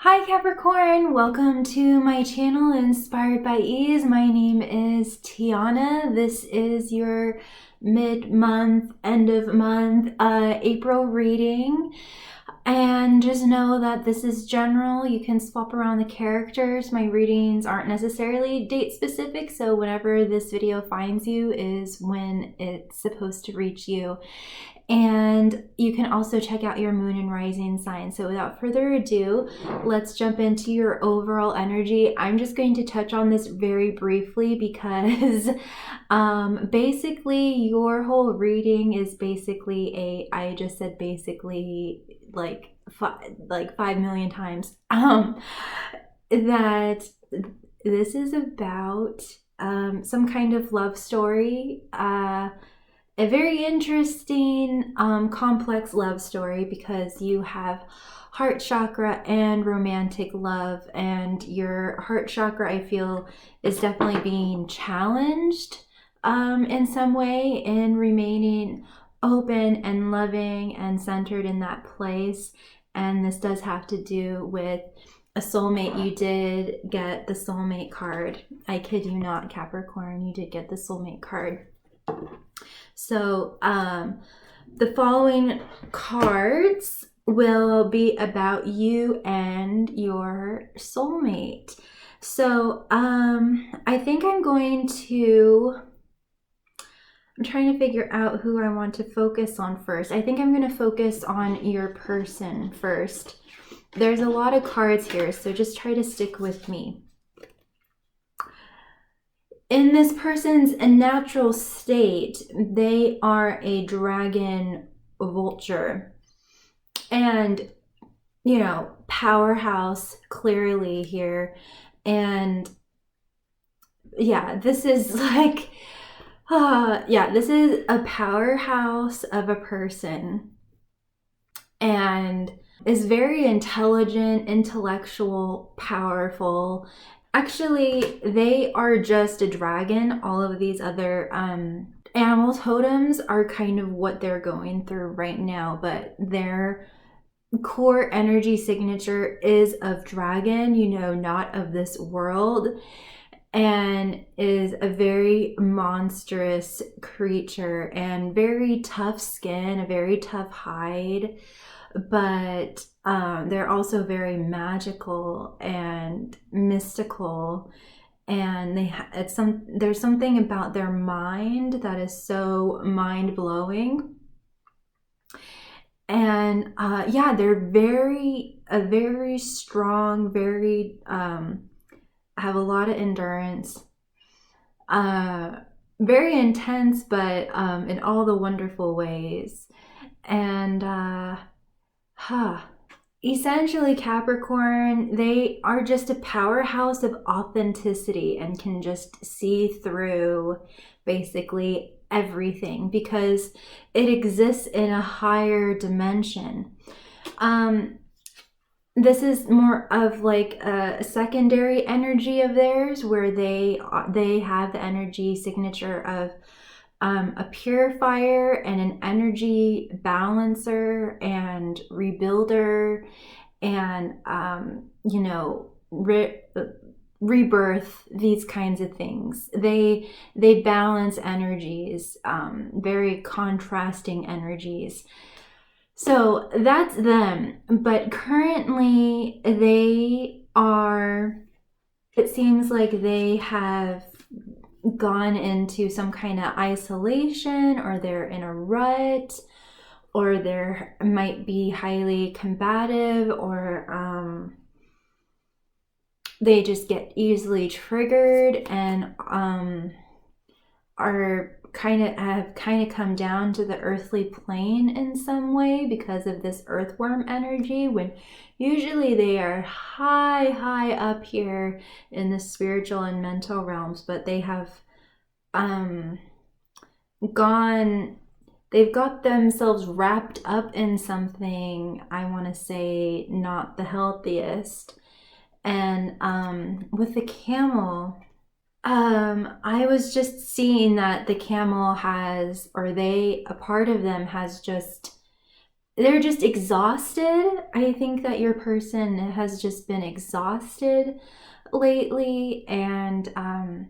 Hi Capricorn, welcome to my channel Inspired by Ease. My name is Tiana. This is your mid-month, end of month, April reading. And just know that this is general. You can swap around the characters. My readings aren't necessarily date specific, so whenever this video finds you is when it's supposed to reach you. And you can also check out your moon and rising sign. So without further ado, let's jump into your overall energy. I'm just going to touch on this very briefly because basically your whole reading is basically I just said basically like 5 million times that this is about some kind of love story, a very interesting, complex love story, because you have heart chakra and romantic love, and your heart chakra, I feel, is definitely being challenged in some way in remaining open and loving and centered in that place. And this does have to do with a soulmate. You did get the soulmate card. I kid you not, Capricorn, you did get the soulmate card. So the following cards will be about you and your soulmate. So I think I'm trying to figure out who I want to focus on first. I think I'm going to focus on your person first. There's a lot of cards here, so just try to stick with me. In this person's natural state, they are a dragon vulture. And, you know, powerhouse clearly here. And yeah, this is like, this is a powerhouse of a person. And is very intelligent, intellectual, powerful. Actually, they are just a dragon. All of these other animal totems are kind of what they're going through right now, but their core energy signature is of dragon, you know, not of this world, and is a very monstrous creature and very tough skin, a very tough hide. But they're also very magical and mystical, and there's something about their mind that is so mind-blowing. And they're very strong, very have a lot of endurance, very intense, but in all the wonderful ways. And essentially, Capricorn, they are just a powerhouse of authenticity and can just see through basically everything because it exists in a higher dimension. This is more of like a secondary energy of theirs, where they have the energy signature of a purifier and an energy balancer and rebuilder, and rebirth, these kinds of things. They balance energies, very contrasting energies. So that's them. But currently it seems like they have gone into some kind of isolation, or they're in a rut, or they might be highly combative, or they just get easily triggered and have kind of come down to the earthly plane in some way because of this earthworm energy, when usually they are high up here in the spiritual and mental realms, but they have they've got themselves wrapped up in something, I want to say, not the healthiest. And with the camel, I was just seeing that the camel a part of them has just they're just exhausted. I think that your person has just been exhausted lately, and I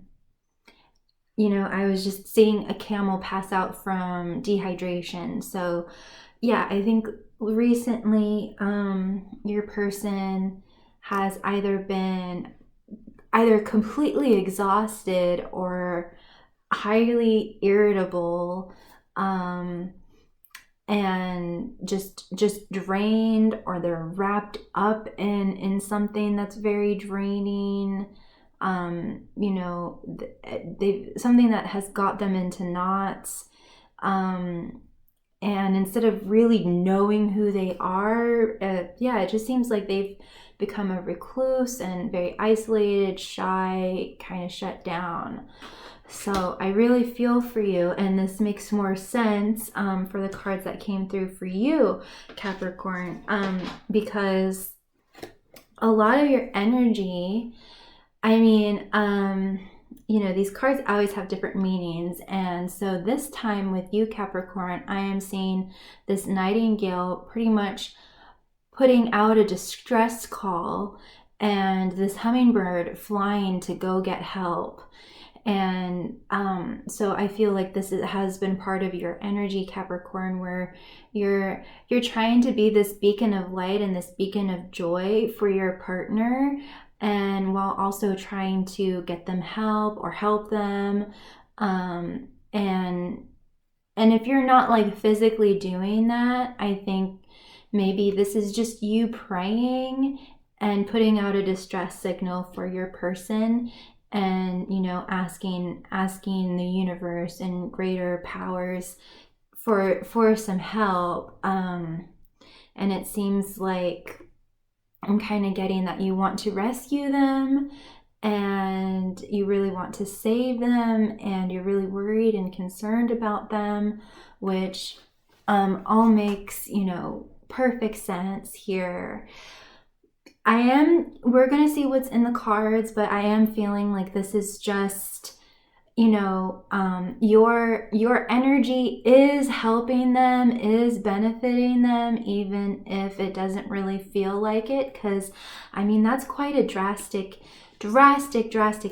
was just seeing a camel pass out from dehydration. So yeah, I think recently your person has either been either completely exhausted or highly irritable, um, and just drained, or they're wrapped up in something that's very draining. They something that has got them into knots. And instead of really knowing who they are, yeah, it just seems like they've become a recluse and very isolated, shy, kind of shut down. So I really feel for you, and this makes more sense for the cards that came through for you, Capricorn, because a lot of your energy, I mean, these cards always have different meanings. And so this time with you, Capricorn, I am seeing this nightingale pretty much putting out a distress call, and this hummingbird flying to go get help. And so I feel like this has been part of your energy, Capricorn, where you're trying to be this beacon of light and this beacon of joy for your partner, and while also trying to get them help or help them. And if you're not like physically doing that, I think maybe this is just you praying and putting out a distress signal for your person, and asking the universe and greater powers for some help. And it seems like I'm kind of getting that you want to rescue them, and you really want to save them, and you're really worried and concerned about them, which all makes perfect sense here. We're going to see what's in the cards, but I am feeling like this is just, your energy is helping them, is benefiting them, even if it doesn't really feel like it. Because, that's quite a drastic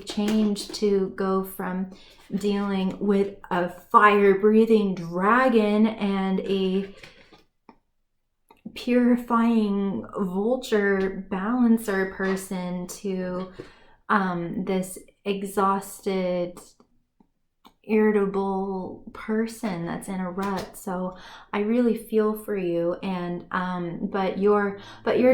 change to go from dealing with a fire-breathing dragon and a purifying vulture balancer person to this exhausted, irritable person that's in a rut. So I really feel for you, and but your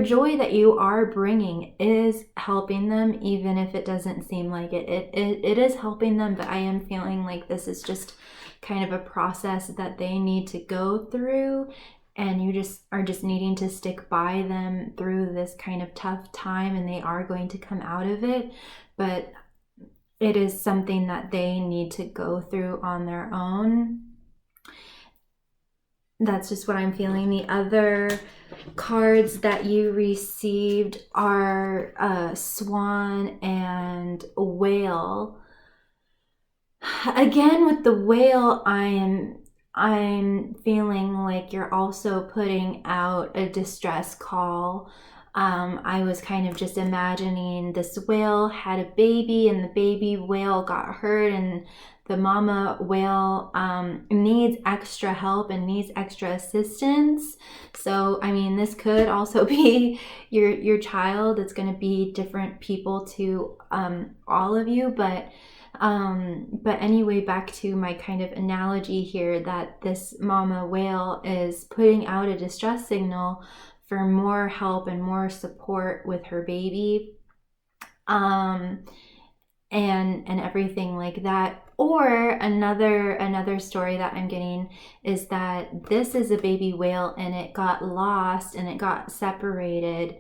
joy that you are bringing is helping them, even if it doesn't seem like it. It is helping them, but I am feeling like this is just kind of a process that they need to go through, and you are just needing to stick by them through this kind of tough time, and they are going to come out of it. But it is something that they need to go through on their own. That's just what I'm feeling. The other cards that you received are Swan and Whale. Again, with the Whale, I'm feeling like you're also putting out a distress call. I was kind of just imagining this whale had a baby, and the baby whale got hurt, and the mama whale needs extra help and needs extra assistance. So, this could also be your child. It's going to be different people to all of you, but anyway, back to my kind of analogy here, that this mama whale is putting out a distress signal for more help and more support with her baby, and everything like that. Or another story that I'm getting is that this is a baby whale, and it got lost and it got separated,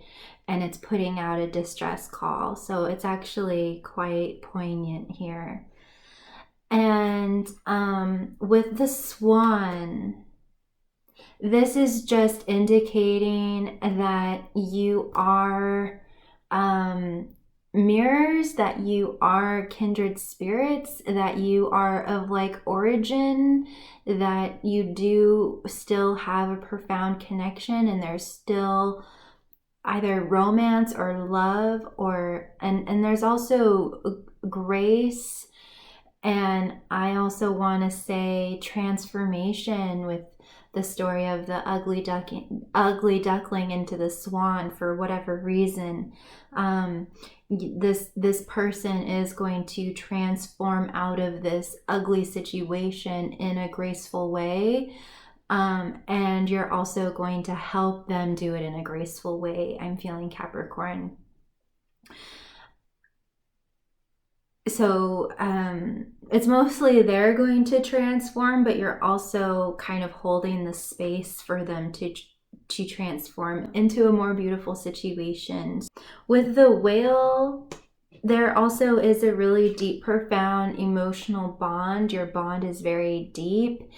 and it's putting out a distress call. So it's actually quite poignant here. And with the swan, this is just indicating that you are mirrors that you are kindred spirits, that you are of like origin, that you do still have a profound connection, and there's still either romance or love, or and there's also grace. And I also want to say transformation with the story of the ugly duckling into the swan. For whatever reason, this person is going to transform out of this ugly situation in a graceful way. And you're also going to help them do it in a graceful way. I'm feeling, Capricorn. So it's mostly they're going to transform, but you're also kind of holding the space for them to transform into a more beautiful situation. With the whale, there also is a really deep, profound emotional bond. Your bond is very deep,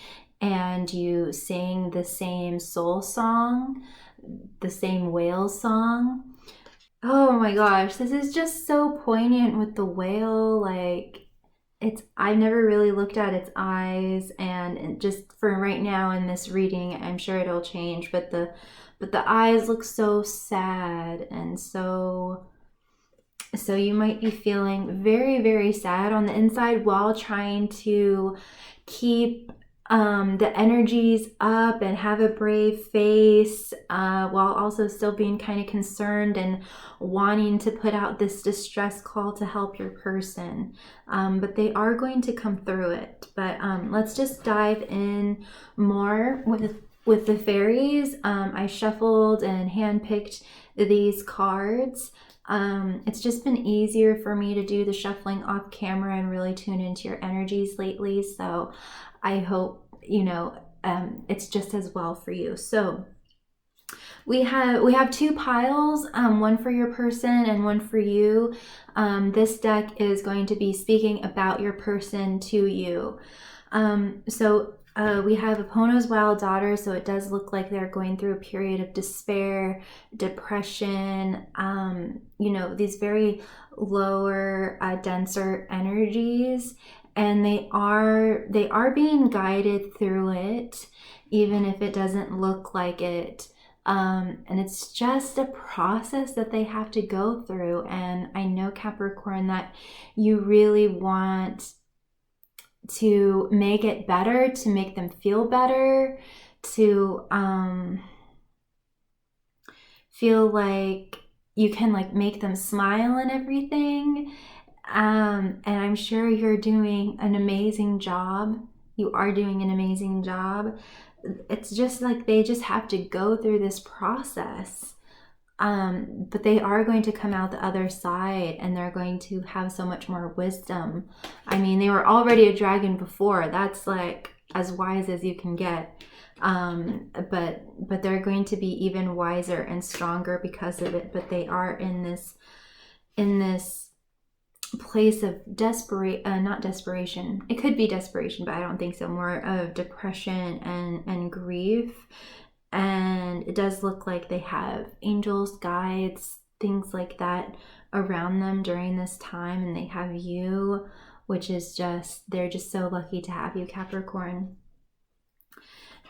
and you sing the same soul song, the same whale song. Oh my gosh, this is just so poignant with the whale. Like, I've never really looked at its eyes, and just for right now in this reading, I'm sure it'll change, but the eyes look so sad, and so you might be feeling very, very sad on the inside while trying to keep the energies up and have a brave face, while also still being kind of concerned and wanting to put out this distress call to help your person. But they are going to come through it. But let's just dive in more with the fairies. I shuffled and handpicked these cards. It's just been easier for me to do the shuffling off camera and really tune into your energies lately. So I hope, it's just as well for you. So we have two piles, one for your person and one for you. This deck is going to be speaking about your person to you. We have Epona's wild daughter, so it does look like they're going through a period of despair, depression, these very lower, denser energies, and they are being guided through it, even if it doesn't look like it. And it's just a process that they have to go through. And I know, Capricorn, that you really want to make it better, to make them feel better, to feel like you can like make them smile and everything. And I'm sure you're doing an amazing job. You are doing an amazing job. It's just like they just have to go through this process. But they are going to come out the other side, and they're going to have so much more wisdom. I mean, they were already a dragon before. That's like as wise as you can get. But they're going to be even wiser and stronger because of it. But they are in this place of not desperation. It could be desperation, but I don't think so. More of depression and grief. And it does look like they have angels, guides, things like that around them during this time. And they have you, which is they're just so lucky to have you, Capricorn.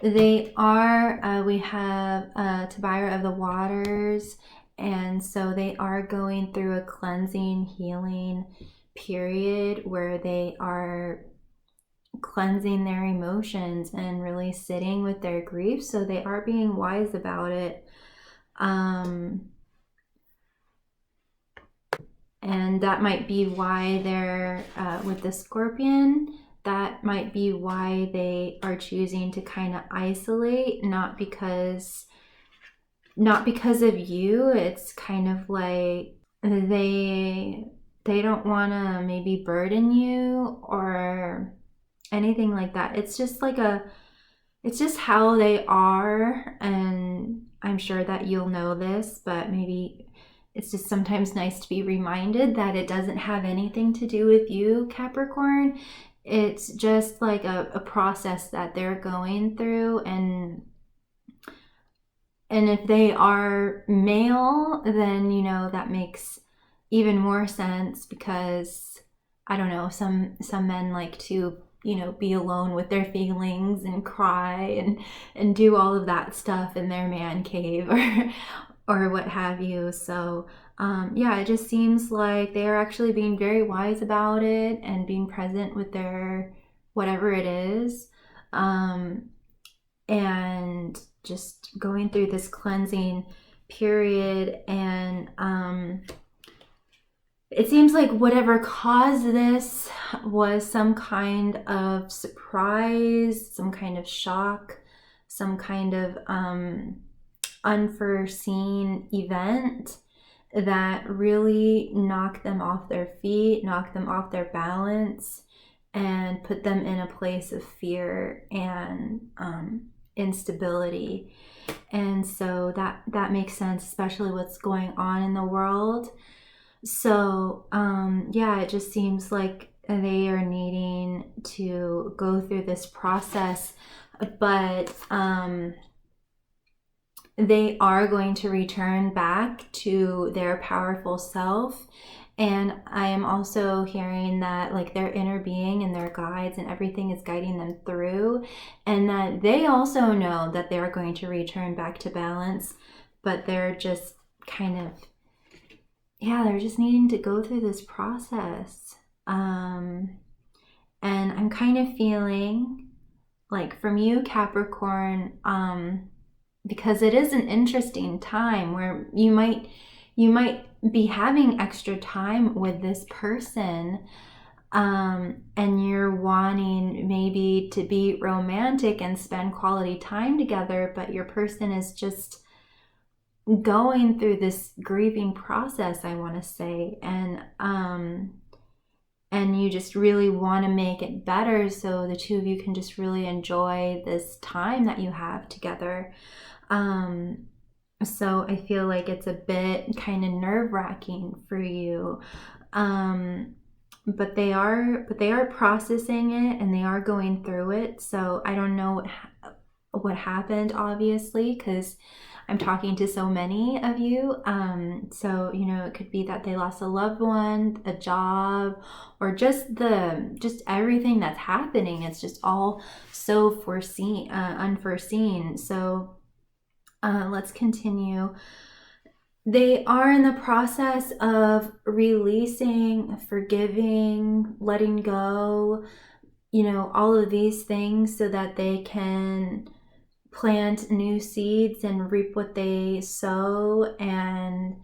They are, we have Tabira of the Waters. And so they are going through a cleansing, healing period where they are cleansing their emotions and really sitting with their grief. So they are being wise about it. And that might be why they're with the Scorpion. That might be why they are choosing to kind of isolate, not because of you. It's kind of like they don't want to maybe burden you or anything like that. It's just it's just how they are. And I'm sure that you'll know this, but maybe it's just sometimes nice to be reminded that it doesn't have anything to do with you, Capricorn. It's just like a process that they're going through. And if they are male, then that makes even more sense because I don't know, some men like to, you know, be alone with their feelings and cry and do all of that stuff in their man cave or what have you. So yeah, it just seems like they are actually being very wise about it and being present with their whatever it is, and just going through this cleansing period. And it seems like whatever caused this was some kind of surprise, some kind of shock, some kind of unforeseen event that really knocked them off their feet, knocked them off their balance, and put them in a place of fear and instability. And so that makes sense, especially what's going on in the world. So yeah, it just seems like they are needing to go through this process, but they are going to return back to their powerful self. And I am also hearing that like their inner being and their guides and everything is guiding them through, and that they also know that they're going to return back to balance, but they're just kind of, yeah, they're just needing to go through this process. And I'm kind of feeling like from you, Capricorn, because it is an interesting time where you might be having extra time with this person, and you're wanting maybe to be romantic and spend quality time together, but your person is just going through this grieving process, I want to say, and you just really want to make it better so the two of you can just really enjoy this time that you have together. So I feel like it's a bit kind of nerve-wracking for you, but they are processing it and they are going through it. So I don't know what happened, obviously, because I'm talking to so many of you. So, you know, it could be that they lost a loved one, a job, or just everything that's happening. It's just all so unforeseen. So let's continue. They are in the process of releasing, forgiving, letting go, you know, all of these things so that they can plant new seeds and reap what they sow, and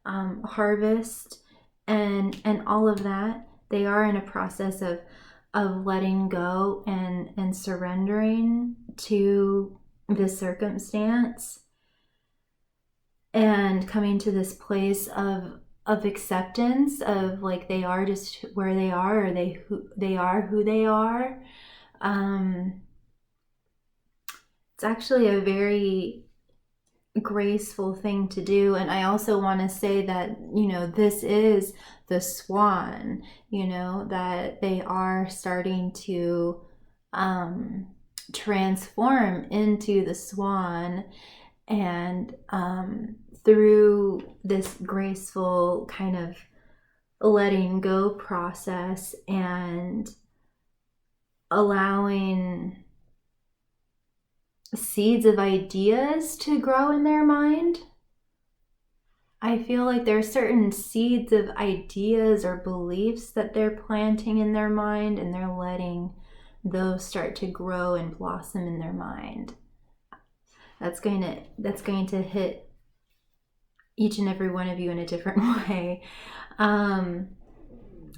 harvest and all of that. They are in a process of letting go and surrendering to the circumstance and coming to this place of acceptance of like they are just where they are, or they are who they are. It's actually a very graceful thing to do. And I also want to say that, you know, this is the swan, you know, that they are starting to transform into the swan, and through this graceful kind of letting go process and allowing seeds of ideas to grow in their mind. I feel like there are certain seeds of ideas or beliefs that they're planting in their mind, and they're letting those start to grow and blossom in their mind. That's going to hit each and every one of you in a different way.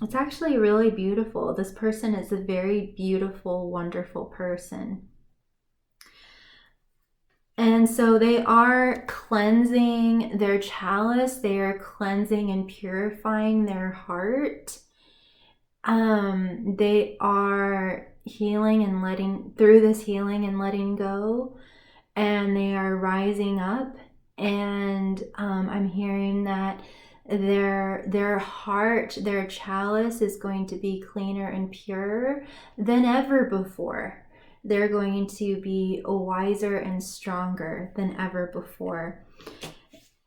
It's actually really beautiful. This person is a very beautiful, wonderful person. And so they are cleansing their chalice. They are cleansing and purifying their heart. They are healing and letting go, and they are rising up. And I'm hearing that their heart, their chalice is going to be cleaner and purer than ever before. They're going to be wiser and stronger than ever before.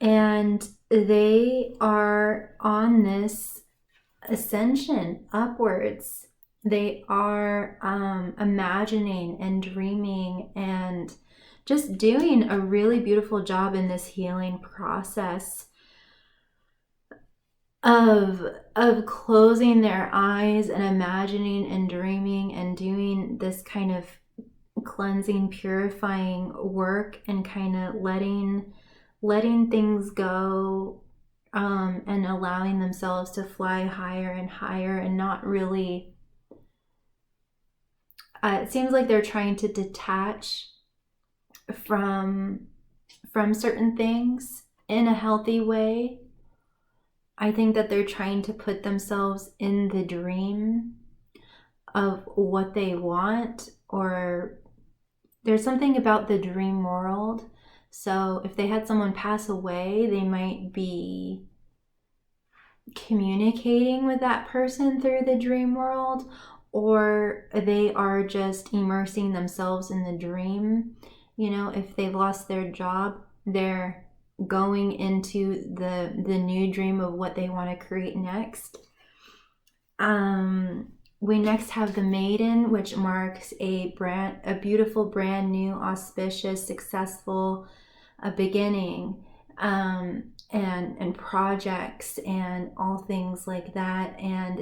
And they are on this ascension upwards. They are imagining and dreaming and just doing a really beautiful job in this healing process of closing their eyes and imagining and dreaming and doing this kind of cleansing, purifying work, and kind of letting things go, and allowing themselves to fly higher and higher, and not really it seems like they're trying to detach from certain things in a healthy way. I think that they're trying to put themselves in the dream of what they want, or there's something about the dream world. So if they had someone pass away, they might be communicating with that person through the dream world, or they are just immersing themselves in the dream. You know, if they lost their job, they're going into the new dream of what they want to create next. We next have the Maiden, which marks a beautiful, brand new, auspicious, successful beginning, and projects and all things like that. And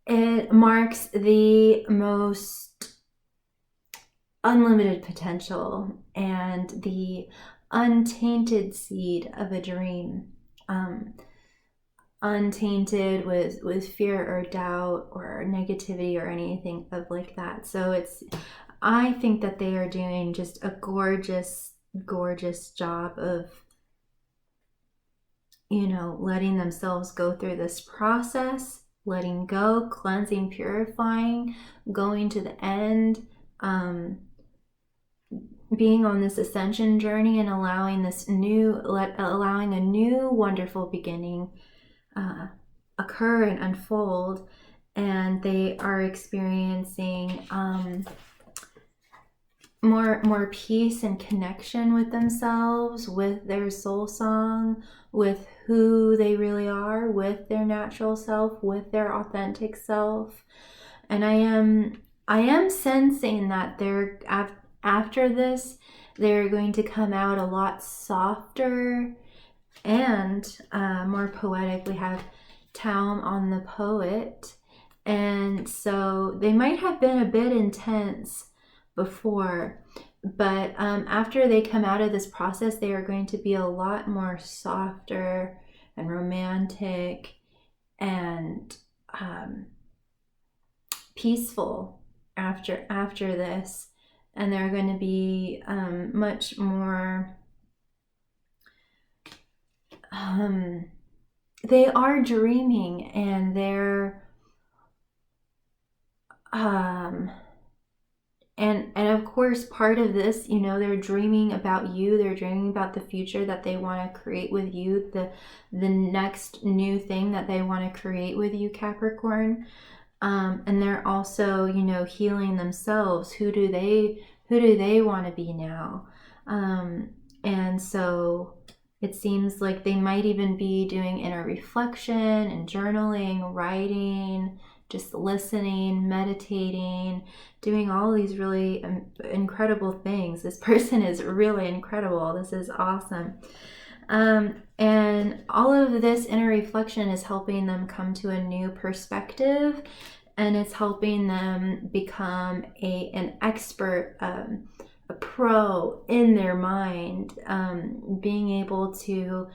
it marks the most unlimited potential and the untainted seed of a dream, untainted with fear or doubt or negativity or anything of like that. So I think that they are doing just a gorgeous job of, you know, letting themselves go through this process, letting go, cleansing, purifying, going to the end, being on this ascension journey, and allowing a new wonderful beginning occur and unfold. And they are experiencing more peace and connection with themselves, with their soul song, with who they really are, with their natural self, with their authentic self. And I am sensing that they're after this, they're going to come out a lot softer and more poetic. We have Town on the Poet, and so they might have been a bit intense before, but after they come out of this process, they are going to be a lot more softer and romantic and peaceful after this. And they're going to be much more they are dreaming, and they're and of course, part of this, you know, they're dreaming about you. They're dreaming about the future that they want to create with you, the next new thing that they want to create with you, Capricorn. And they're also, you know, healing themselves. Who do they want to be now? And so it seems like they might even be doing inner reflection and journaling, writing, just listening, meditating, doing all these really incredible things. This person is really incredible. This is awesome. And all of this inner reflection is helping them come to a new perspective, and it's helping them become an expert, a pro in their mind, being able to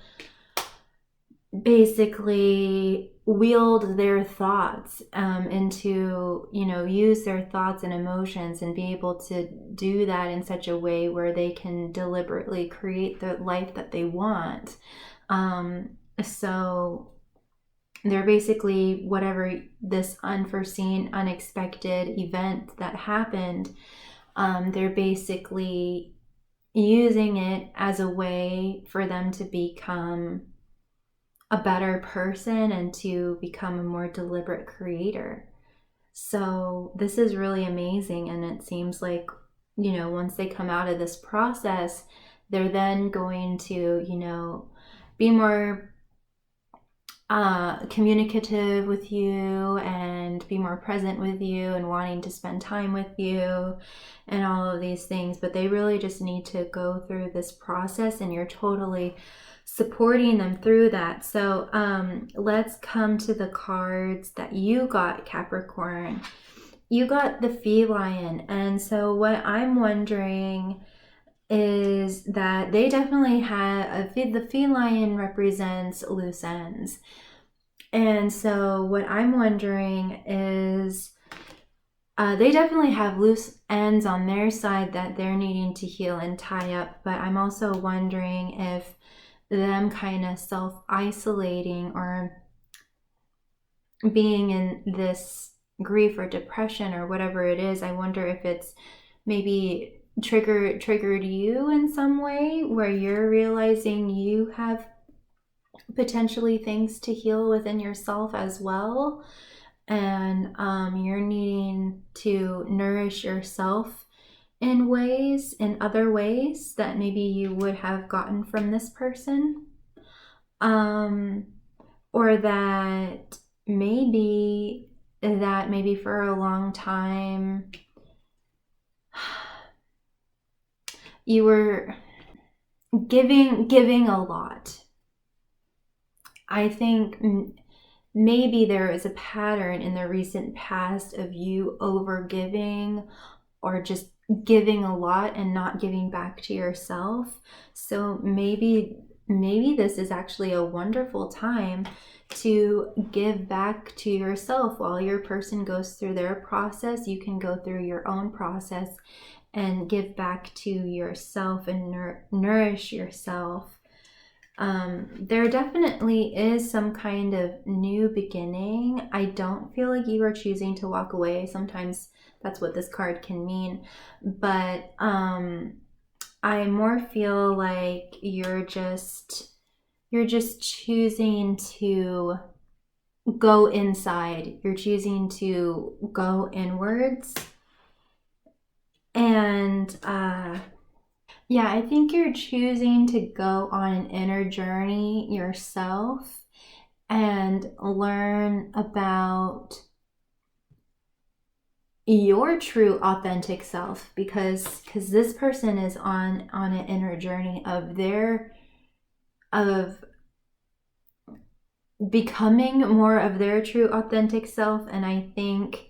basically wield their thoughts into, you know, use their thoughts and emotions, and be able to do that in such a way where they can deliberately create the life that they want. So they're basically, whatever this unforeseen, unexpected event that happened, they're basically using it as a way for them to become a better person and to become a more deliberate creator. So this is really amazing. And it seems like, you know, once they come out of this process, they're then going to, be more communicative with you and be more present with you and wanting to spend time with you and all of these things. But they really just need to go through this process, and you're totally supporting them through that. So let's come to the cards that you got, Capricorn. You got the feline. And so what I'm wondering is that they definitely have the feline represents loose ends. And so what I'm wondering is they definitely have loose ends on their side that they're needing to heal and tie up. But I'm also wondering if them kind of self-isolating or being in this grief or depression or whatever it is, I wonder if it's maybe triggered you in some way where you're realizing you have potentially things to heal within yourself as well, and you're needing to nourish yourself in other ways that maybe you would have gotten from this person, or that maybe for a long time you were giving a lot. I think maybe there is a pattern in the recent past of you over giving or just giving a lot and not giving back to yourself. So maybe this is actually a wonderful time to give back to yourself. While your person goes through their process, you can go through your own process and give back to yourself and nourish yourself. There definitely is some kind of new beginning. I don't feel like you are choosing to walk away. Sometimes that's what this card can mean. But I more feel like you're just choosing to go inside. You're choosing to go inwards. And yeah, I think you're choosing to go on an inner journey yourself and learn about your true authentic self, because this person is on an inner journey of becoming more of their true authentic self. And I think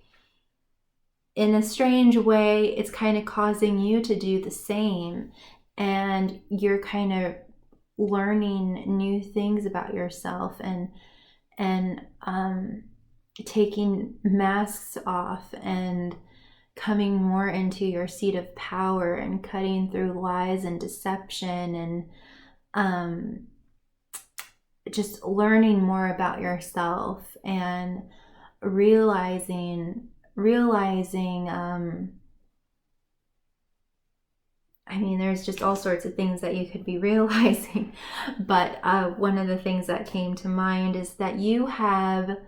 in a strange way, it's kind of causing you to do the same. And you're kind of learning new things about yourself and taking masks off and coming more into your seat of power and cutting through lies and deception and just learning more about yourself and realizing I mean, there's just all sorts of things that you could be realizing, but one of the things that came to mind is that you have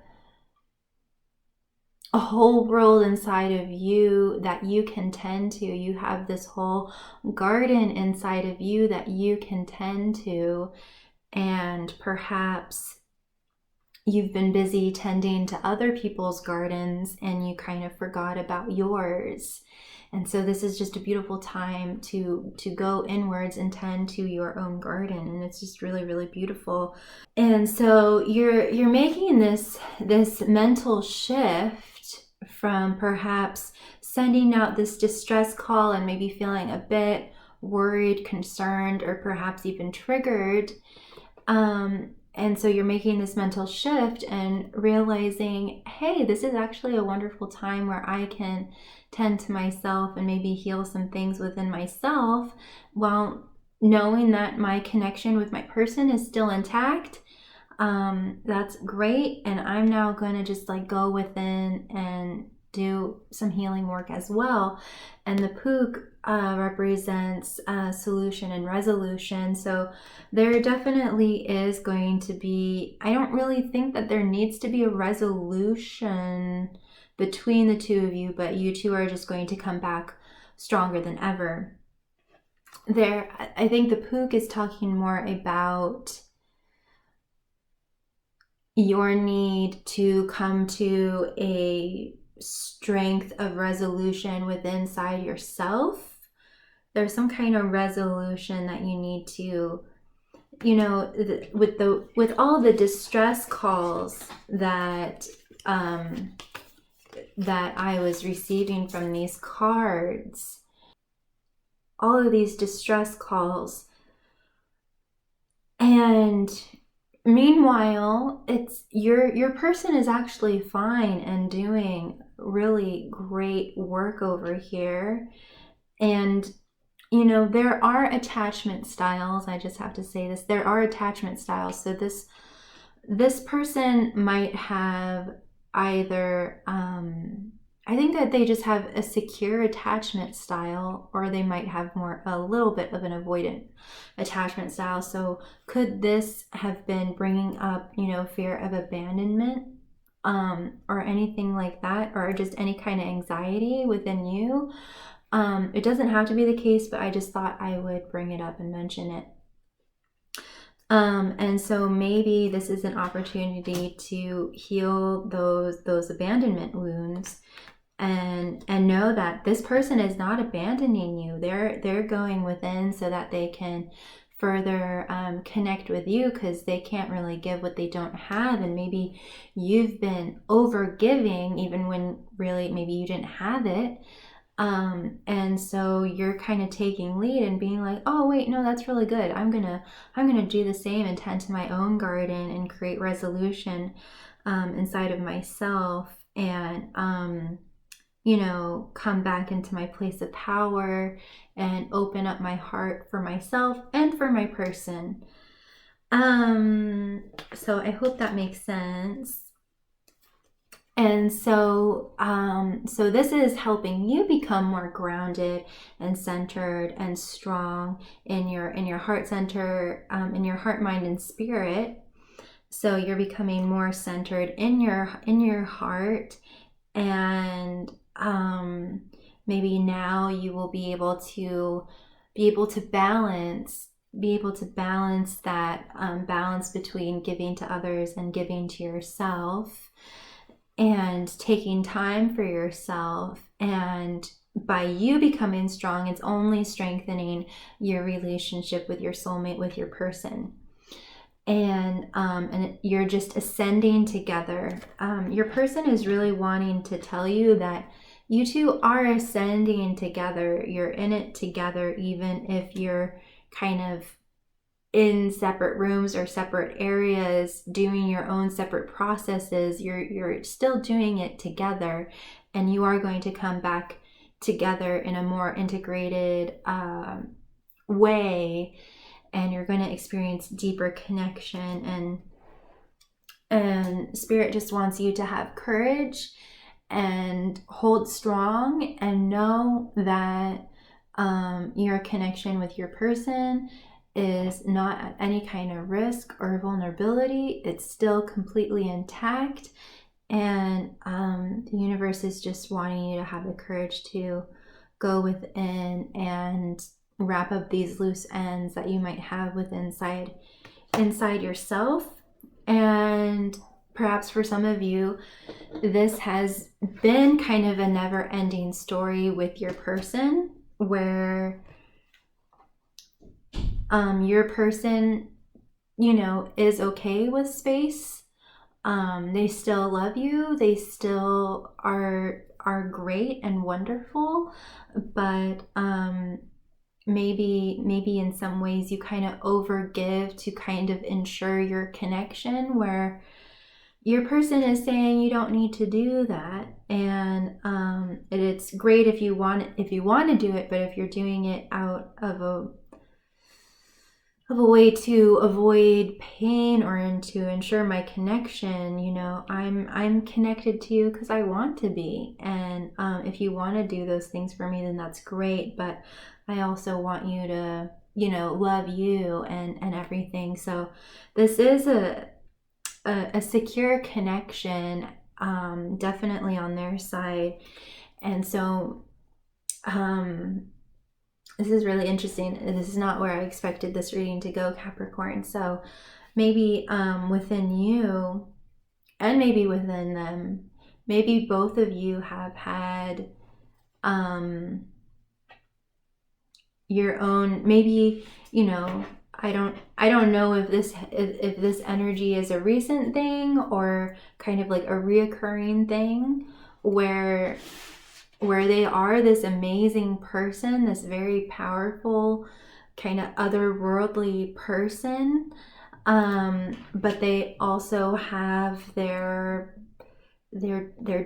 a whole world inside of you that you can tend to. You have this whole garden inside of you that you can tend to, and perhaps you've been busy tending to other people's gardens and you kind of forgot about yours. And so this is just a beautiful time to go inwards and tend to your own garden, and it's just really, really beautiful. And so you're making this mental shift from perhaps sending out this distress call and maybe feeling a bit worried, concerned, or perhaps even triggered. And so you're making this mental shift and realizing, hey, this is actually a wonderful time where I can tend to myself and maybe heal some things within myself while knowing that my connection with my person is still intact. That's great. And I'm now going to just go within and do some healing work as well. And the Pook represents solution and resolution. So there definitely is going to be, I don't really think that there needs to be a resolution between the two of you, but you two are just going to come back stronger than ever. I think the Pook is talking more about your need to come to a strength of resolution within inside yourself. There's some kind of resolution that you need to, you know, with all the distress calls that that I was receiving from these cards, all of these distress calls, and meanwhile, it's your person is actually fine and doing really great work over here. And you know, there are attachment styles. I just have to say this. There are attachment styles. So this person might have either I think that they just have a secure attachment style, or they might have a little bit of an avoidant attachment style. So could this have been bringing up, you know, fear of abandonment, or anything like that, or just any kind of anxiety within you? It doesn't have to be the case, but I just thought I would bring it up and mention it. And so maybe this is an opportunity to heal those abandonment wounds, and know that this person is not abandoning you. They're going within so that they can further connect with you, because they can't really give what they don't have. And maybe you've been over giving even when really maybe you didn't have it. And so you're kind of taking lead and being like, oh wait, no, that's really good. I'm gonna do the same and tend to my own garden and create resolution inside of myself, and you know, come back into my place of power and open up my heart for myself and for my person. So I hope that makes sense. And so, so this is helping you become more grounded and centered and strong in your heart center, in your heart, mind, and spirit. So you're becoming more centered in your heart, and maybe now you will be able to balance that balance between giving to others and giving to yourself, and taking time for yourself. And by you becoming strong, it's only strengthening your relationship with your soulmate, with your person. And you're just ascending together. Your person is really wanting to tell you that you two are ascending together. You're in it together, even if you're kind of in separate rooms or separate areas doing your own separate processes. You're still doing it together, and you are going to come back together in a more integrated way, and you're going to experience deeper connection. And spirit just wants you to have courage and hold strong, and know that your connection with your person is not at any kind of risk or vulnerability. It's still completely intact, and the universe is just wanting you to have the courage to go within and wrap up these loose ends that you might have inside yourself. And perhaps for some of you, this has been kind of a never-ending story with your person, where your person, you know, is okay with space. They still love you. They still are great and wonderful, but maybe in some ways you kind of overgive to kind of ensure your connection, where your person is saying you don't need to do that. And it's great if you want to do it, but if you're doing it out of a way to avoid pain or to ensure my connection, you know, I'm connected to you because I want to be. And if you want to do those things for me, then that's great. But I also want you to, you know, love you and everything. So this is a secure connection, definitely on their side. And so This is really interesting. This is not where I expected this reading to go, Capricorn. So maybe within you and maybe within them, maybe both of you have had your own, maybe, you know, I don't know if this energy is a recent thing or kind of like a reoccurring thing where they are this amazing person, this very powerful kind of otherworldly person, but they also have their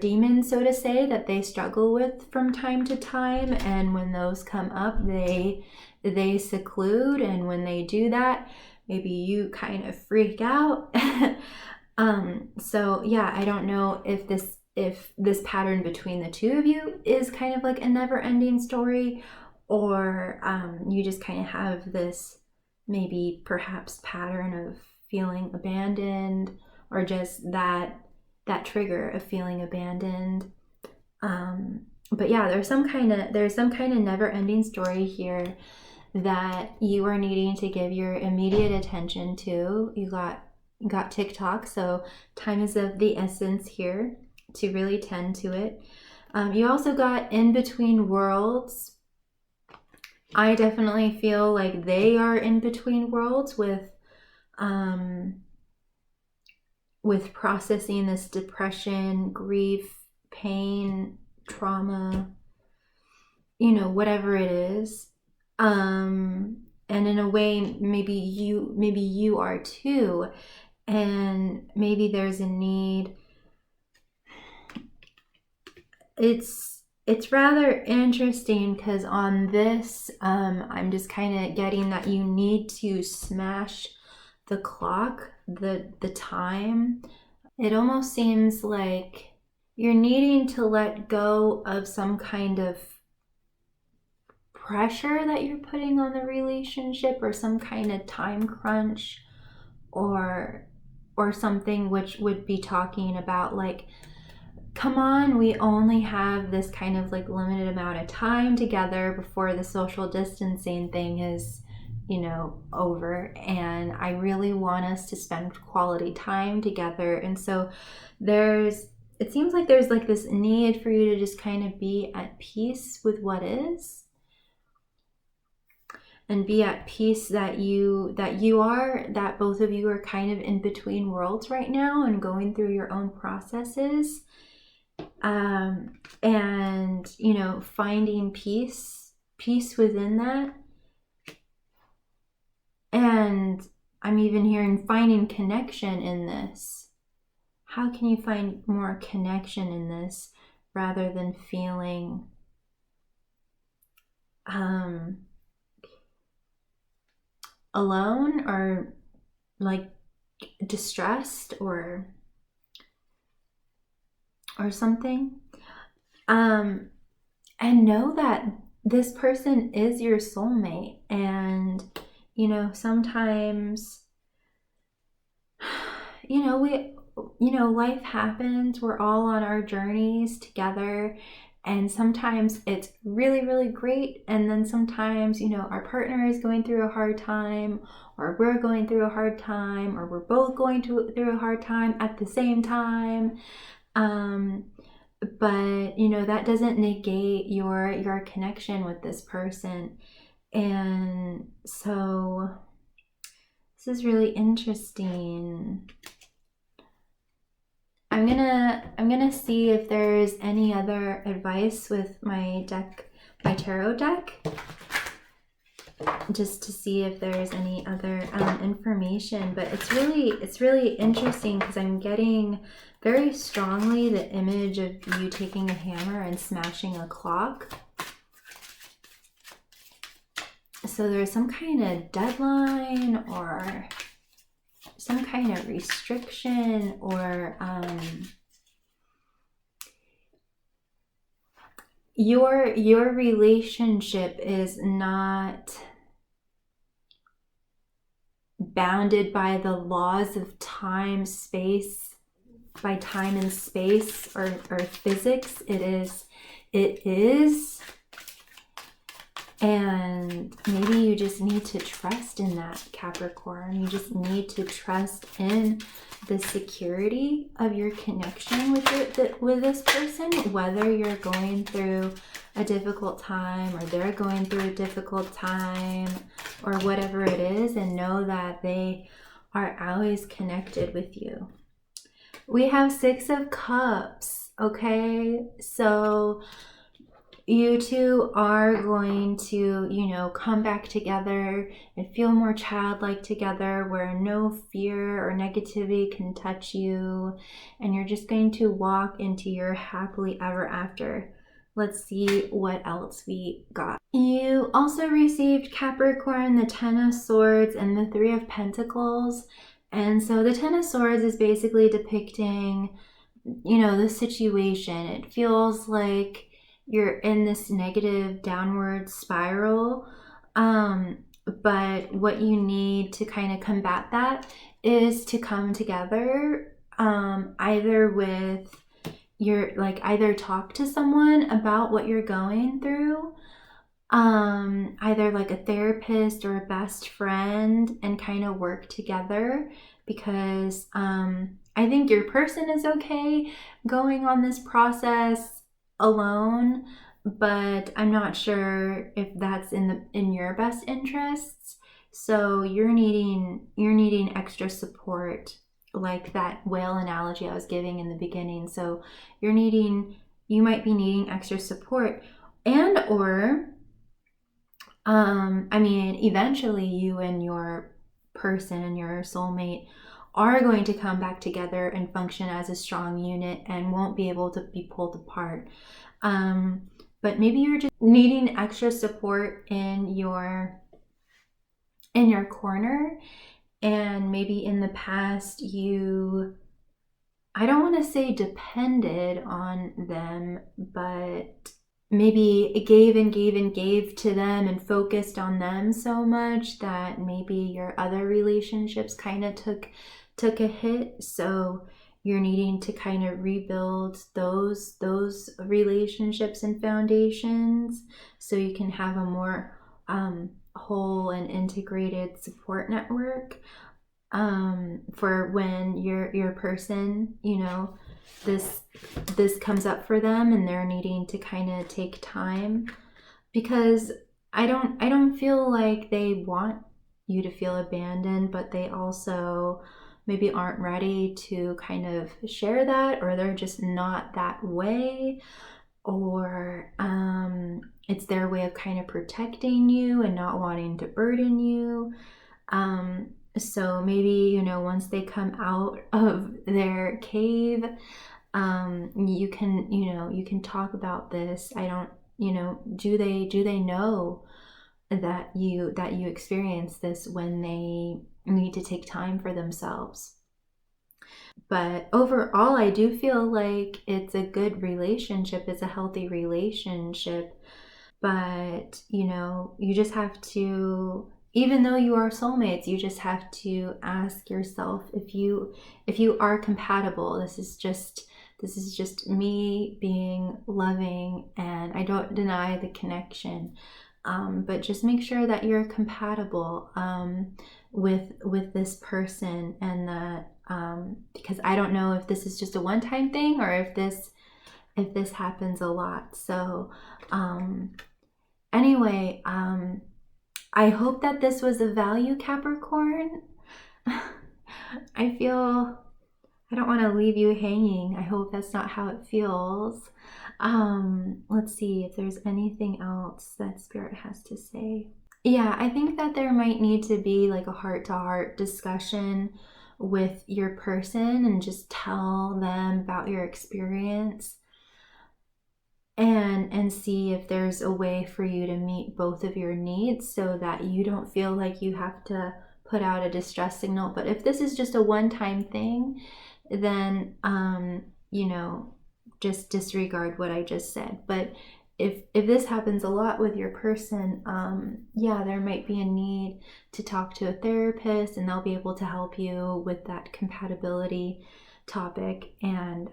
demons, so to say, that they struggle with from time to time, and when those come up, they seclude, and when they do that, maybe you kind of freak out. So yeah, I don't know if this pattern between the two of you is kind of like a never-ending story, or you just kind of have this maybe perhaps pattern of feeling abandoned, or just that trigger of feeling abandoned. But yeah, there's some kind of never-ending story here that you are needing to give your immediate attention to. You got TikTok, so time is of the essence here to really tend to it. You also got in between worlds. I definitely feel like they are in between worlds with processing this depression, grief, pain, trauma, you know, whatever it is. And in a way, maybe you are too, and maybe there's a need. It's rather interesting because on this, I'm just kind of getting that you need to smash the clock, the time. It almost seems like you're needing to let go of some kind of pressure that you're putting on the relationship, or some kind of time crunch, or something which would be talking about like, come on, we only have this kind of like limited amount of time together before the social distancing thing is, you know, over, and I really want us to spend quality time together. And so it seems like there's like this need for you to just kind of be at peace with what is, and be at peace that both of you are kind of in between worlds right now and going through your own processes, and, you know, finding peace within that. And I'm even hearing finding connection in this. How can you find more connection in this rather than feeling alone, or like distressed, or something? And know that this person is your soulmate. And, you know, sometimes, you know, life happens. We're all on our journeys together. And sometimes it's really, really great. And then sometimes, you know, our partner is going through a hard time, or we're going through a hard time, or we're both going through a hard time at the same time. But, you know, that doesn't negate your connection with this person. And so this is really interesting. I'm gonna see if there's any other advice with my tarot deck, just to see if there's any other information. But it's really interesting because I'm getting very strongly the image of you taking a hammer and smashing a clock. So there's some kind of deadline, or some kind of restriction, or your relationship is not bounded by the laws of time and space, or physics. It is, And maybe you just need to trust in that, Capricorn. You just need to trust in the security of your connection with this person, whether you're going through a difficult time or they're going through a difficult time or whatever it is, and know that they are always connected with you. We have 6 of Cups, okay? So you two are going to, you know, come back together and feel more childlike together, where no fear or negativity can touch you, and you're just going to walk into your happily ever after. Let's see what else we got. You also received, Capricorn, the 10 of Swords and the 3 of Pentacles. And so the 10 of Swords is basically depicting, you know, the situation. It feels like you're in this negative downward spiral. But what you need to kind of combat that is to come together, either with either talk to someone about what you're going through, either like a therapist or a best friend, and kind of work together, because I think your person is okay going on this process alone, but I'm not sure if that's in your best interests. So you're needing extra support, like that whale analogy I was giving in the beginning. So you might be needing extra support, and or eventually you and your person and your soulmate are going to come back together and function as a strong unit and won't be able to be pulled apart. But maybe you're just needing extra support in your corner, and maybe in the past you, I don't want to say depended on them, but maybe gave and gave and gave to them and focused on them so much that maybe your other relationships kind of took a hit. So you're needing to kind of rebuild those relationships and foundations, so you can have a more whole and integrated support network for when your person, you know, this comes up for them and they're needing to kind of take time, because I don't feel like they want you to feel abandoned, but they also maybe aren't ready to kind of share that, or they're just not that way, or it's their way of kind of protecting you and not wanting to burden you. So maybe, you know, once they come out of their cave, you can talk about this. I don't, you know, do they know that you experience this when they need to take time for themselves? But overall, I do feel like it's a good relationship. It's a healthy relationship. But, you know, you just have to, even though you are soulmates, you just have to ask yourself if you are compatible. This is just me being loving, and I don't deny the connection. But just make sure that you're compatible with this person, and that because I don't know if this is just a one-time thing or if this happens a lot. So anyway, I hope that this was of value, Capricorn. I don't want to leave you hanging. I hope that's not how it feels. Let's see if there's anything else that Spirit has to say. Yeah, I think that there might need to be like a heart-to-heart discussion with your person, and just tell them about your experience, and see if there's a way for you to meet both of your needs, so that you don't feel like you have to put out a distress signal. But if this is just a one-time thing, then you know, just disregard what I just said. But if this happens a lot with your person, yeah, there might be a need to talk to a therapist, and they'll be able to help you with that compatibility topic, and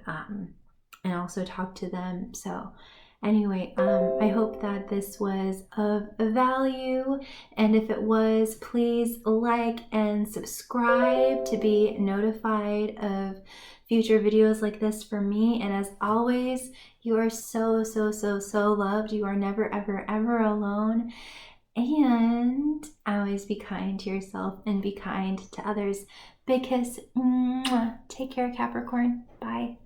also talk to them. So Anyway, I hope that this was of value, and if it was, please like and subscribe to be notified of future videos like this from me. And as always, you are so, so, so, so loved. You are never, ever, ever alone. And always be kind to yourself and be kind to others. Big kiss. Mwah. Take care, Capricorn. Bye.